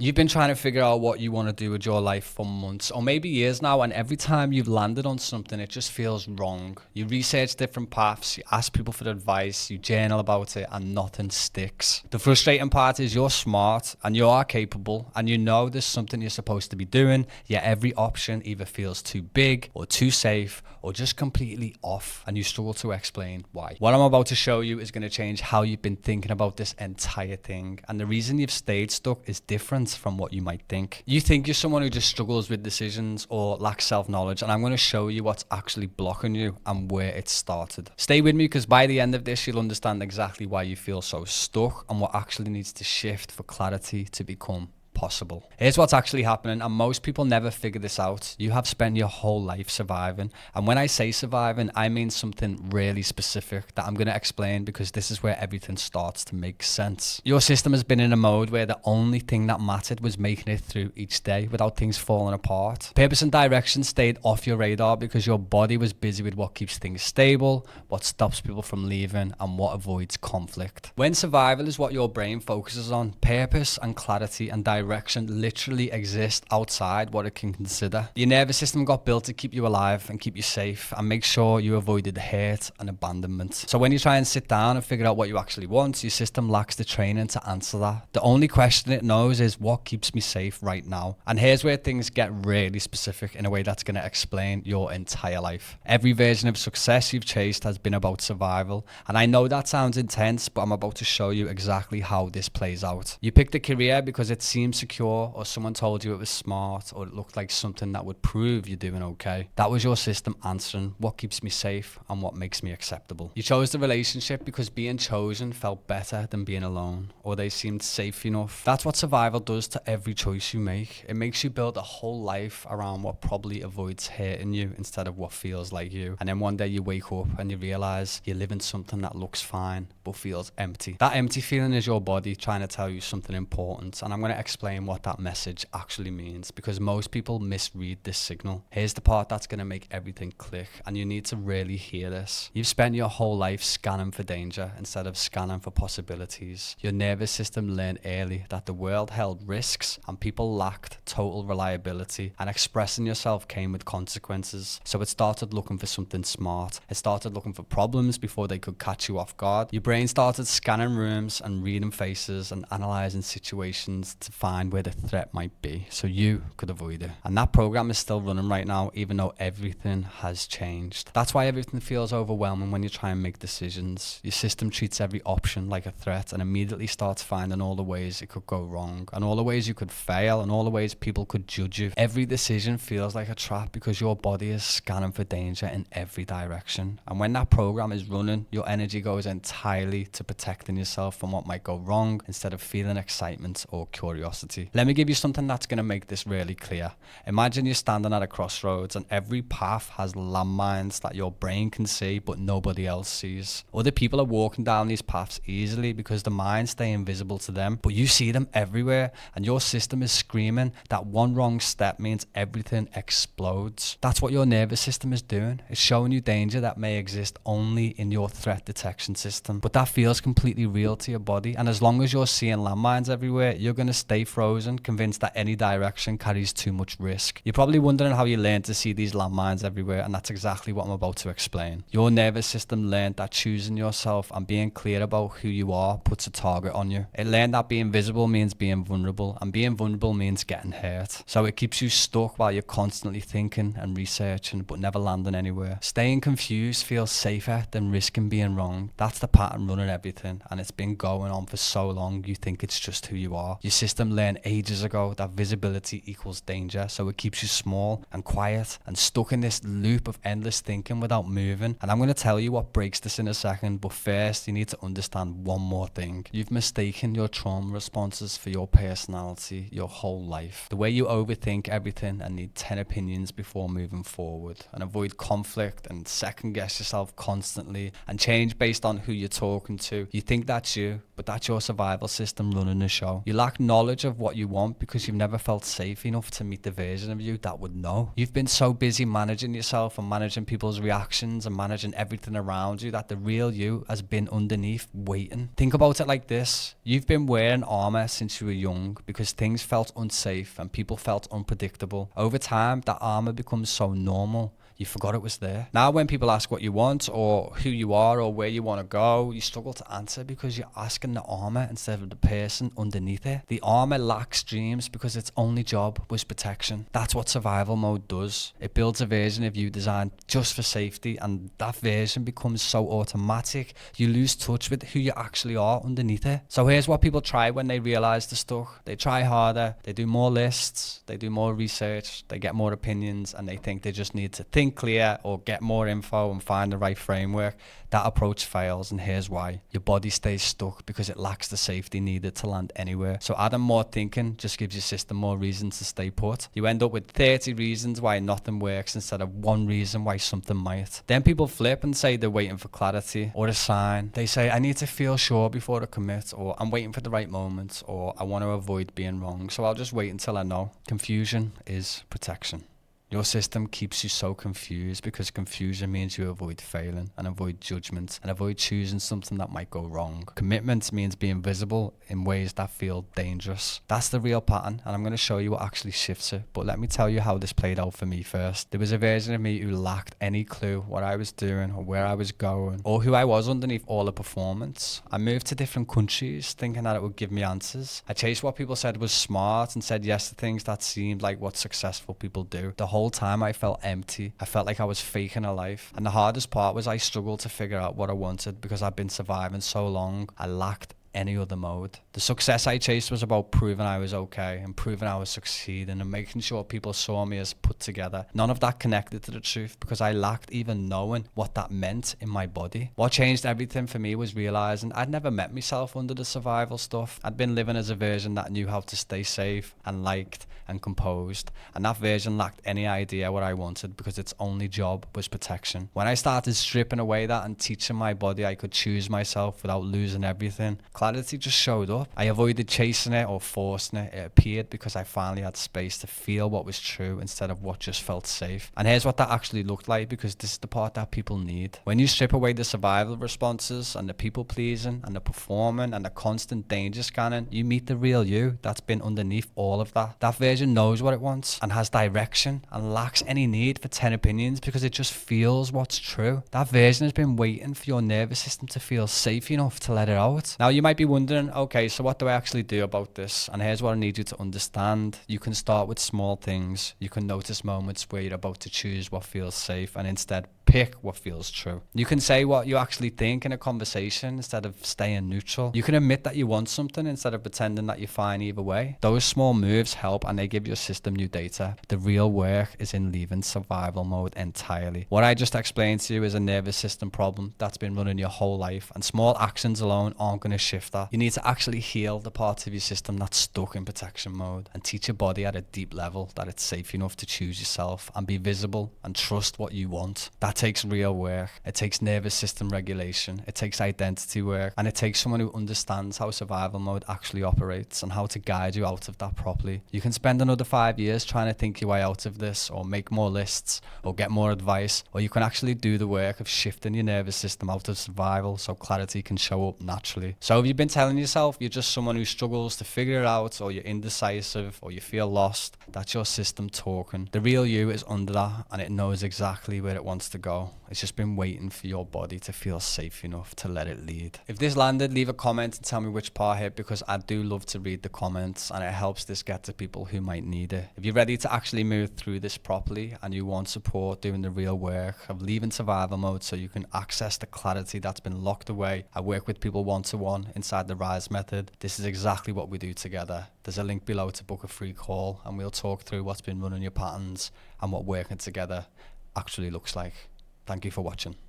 You've been trying to figure out what you want to do with your life for months or maybe years now, and every time you've landed on something, it just feels wrong. You research different paths, you ask people for advice, you journal about it, and nothing sticks. The frustrating part is you're smart and you are capable and you know there's something you're supposed to be doing, yet every option either feels too big or too safe or just completely off, and you struggle to explain why. What I'm about to show you is going to change how you've been thinking about this entire thing, and the reason you've stayed stuck is different from what you might think. You think you're someone who just struggles with decisions or lacks self-knowledge, and I'm going to show you what's actually blocking you and where it started. Stay with me, because by the end of this you'll understand exactly why you feel so stuck and what actually needs to shift for clarity to become possible. Here's what's actually happening, and most people never figure this out. You have spent your whole life surviving, and when I say surviving, I mean something really specific that I'm going to explain, because this is where everything starts to make sense. Your system has been in a mode where the only thing that mattered was making it through each day without things falling apart. Purpose and direction stayed off your radar because your body was busy with what keeps things stable, what stops people from leaving, and what avoids conflict. When survival is what your brain focuses on, purpose and clarity and direction literally exist outside what it can consider. Your nervous system got built to keep you alive and keep you safe and make sure you avoided hurt and abandonment. So when you try and sit down and figure out what you actually want, your system lacks the training to answer that. The only question it knows is, what keeps me safe right now? And here's where things get really specific in a way that's going to explain your entire life. Every version of success you've chased has been about survival, and I know that sounds intense, but I'm about to show you exactly how this plays out. You picked a career because it seems secure, or someone told you it was smart, or it looked like something that would prove you're doing okay. That was your system answering, what keeps me safe and what makes me acceptable. You chose the relationship because being chosen felt better than being alone, or they seemed safe enough. That's what survival does to every choice you make. It makes you build a whole life around what probably avoids hurting you instead of what feels like you. And then one day you wake up and you realize you're living something that looks fine but feels empty. That empty feeling is your body trying to tell you something important, and I'm going to explain what that message actually means, because most people misread this signal. Here's the part that's going to make everything click, and you need to really hear this. You've spent your whole life scanning for danger instead of scanning for possibilities. Your nervous system learned early that the world held risks and people lacked total reliability, and expressing yourself came with consequences. So it started looking for something smart. It started looking for problems before they could catch you off guard. Your brain started scanning rooms and reading faces and analyzing situations to find where the threat might be so you could avoid it. And that program is still running right now, even though everything has changed. That's why everything feels overwhelming when you try and make decisions. Your system treats every option like a threat and immediately starts finding all the ways it could go wrong, and all the ways you could fail, and all the ways people could judge you. Every decision feels like a trap because your body is scanning for danger in every direction. And when that program is running, your energy goes entirely to protecting yourself from what might go wrong instead of feeling excitement or curiosity. Let me give you something that's going to make this really clear. Imagine you're standing at a crossroads and every path has landmines that your brain can see but nobody else sees. Other people are walking down these paths easily because the mines stay invisible to them, but you see them everywhere, and your system is screaming that one wrong step means everything explodes. That's what your nervous system is doing. It's showing you danger that may exist only in your threat detection system, but that feels completely real to your body, and as long as you're seeing landmines everywhere, you're going to stay frozen, convinced that any direction carries too much risk. You're probably wondering how you learned to see these landmines everywhere, and that's exactly what I'm about to explain. Your nervous system learned that choosing yourself and being clear about who you are puts a target on you. It learned that being visible means being vulnerable, and being vulnerable means getting hurt. So it keeps you stuck while you're constantly thinking and researching but never landing anywhere. Staying confused feels safer than risking being wrong. That's the pattern running everything, and it's been going on for so long you think it's just who you are. Your system learned ages ago that visibility equals danger, so it keeps you small and quiet and stuck in this loop of endless thinking without moving. And I'm going to tell you what breaks this in a second, but first you need to understand one more thing. You've mistaken your trauma responses for your personality your whole life. The way you overthink everything and need 10 opinions before moving forward, and avoid conflict and second guess yourself constantly and change based on who you're talking to. You think that's you, but that's your survival system running the show. You lack knowledge of what you want because you've never felt safe enough to meet the version of you that would know. You've been so busy managing yourself and managing people's reactions and managing everything around you that the real you has been underneath waiting. Think about it like this. You've been wearing armor since you were young because things felt unsafe and people felt unpredictable. Over time, that armor becomes so normal, you forgot it was there. Now when people ask what you want or who you are or where you want to go, you struggle to answer because you're asking the armor instead of the person underneath it. The armor lacks dreams because its only job was protection. That's what survival mode does. It builds a version of you designed just for safety, and that version becomes so automatic you lose touch with who you actually are underneath it. So here's what people try when they realize they're stuck. They try harder, they do more lists, they do more research, they get more opinions, and they think they just need to think clear or get more info and find the right framework. That approach fails, and here's why. Your body stays stuck because it lacks the safety needed to land anywhere. So adding more thinking just gives your system more reasons to stay put. You end up with 30 reasons why nothing works instead of one reason why something might. Then people flip and say they're waiting for clarity or a sign. They say, I need to feel sure before I commit, or I'm waiting for the right moment, or I want to avoid being wrong, so I'll just wait until I know. Confusion is protection. Your system keeps you so confused because confusion means you avoid failing and avoid judgment and avoid choosing something that might go wrong. Commitment means being visible in ways that feel dangerous. That's the real pattern, and I'm going to show you what actually shifts it. But let me tell you how this played out for me first. There was a version of me who lacked any clue what I was doing or where I was going or who I was underneath all the performance. I moved to different countries thinking that it would give me answers. I chased what people said was smart and said yes to things that seemed like what successful people do. The whole time I felt empty. I felt like I was faking a life. And the hardest part was I struggled to figure out what I wanted because I'd been surviving so long. I lacked any other mode. The success I chased was about proving I was okay and proving I was succeeding and making sure people saw me as put together. None of that connected to the truth because I lacked even knowing what that meant in my body. What changed everything for me was realizing I'd never met myself under the survival stuff. I'd been living as a version that knew how to stay safe and liked and composed, and that version lacked any idea what I wanted because its only job was protection. When I started stripping away that and teaching my body I could choose myself without losing everything, clarity just showed up. I avoided chasing it or forcing it. It appeared because I finally had space to feel what was true instead of what just felt safe. And here's what that actually looked like, because this is the part that people need. When you strip away the survival responses and the people pleasing and the performing and the constant danger scanning, you meet the real you that's been underneath all of that. That version knows what it wants and has direction and lacks any need for 10 opinions because it just feels what's true. That version has been waiting for your nervous system to feel safe enough to let it out. Now you might be wondering, okay, so what do I actually do about this? And here's what I need you to understand. You can start with small things. You can notice moments where you're about to choose what feels safe and instead pick what feels true. You can say what you actually think in a conversation instead of staying neutral. You can admit that you want something instead of pretending that you're fine either way. Those small moves help and they give your system new data. The real work is in leaving survival mode entirely. What I just explained to you is a nervous system problem that's been running your whole life, and small actions alone aren't going to shift that. You need to actually heal the parts of your system that's stuck in protection mode and teach your body at a deep level that it's safe enough to choose yourself and be visible and trust what you want. That takes real work. It takes nervous system regulation. It takes identity work, and it takes someone who understands how survival mode actually operates and how to guide you out of that properly. You can spend another 5 years trying to think your way out of this, or make more lists, or get more advice, or you can actually do the work of shifting your nervous system out of survival so clarity can show up naturally. So if you've been telling yourself you're just someone who struggles to figure it out, or you're indecisive, or you feel lost, that's your system talking. The real you is under that, and it knows exactly where it wants to go. It's just been waiting for your body to feel safe enough to let it lead. If this landed, leave a comment and tell me which part hit, because I do love to read the comments and it helps this get to people who might need it. If you're ready to actually move through this properly and you want support doing the real work of leaving survival mode so you can access the clarity that's been locked away, I work with people one-to-one inside the RISE Method. This is exactly what we do together. There's a link below to book a free call, and we'll talk through what's been running your patterns and what working together actually looks like. Thank you for watching.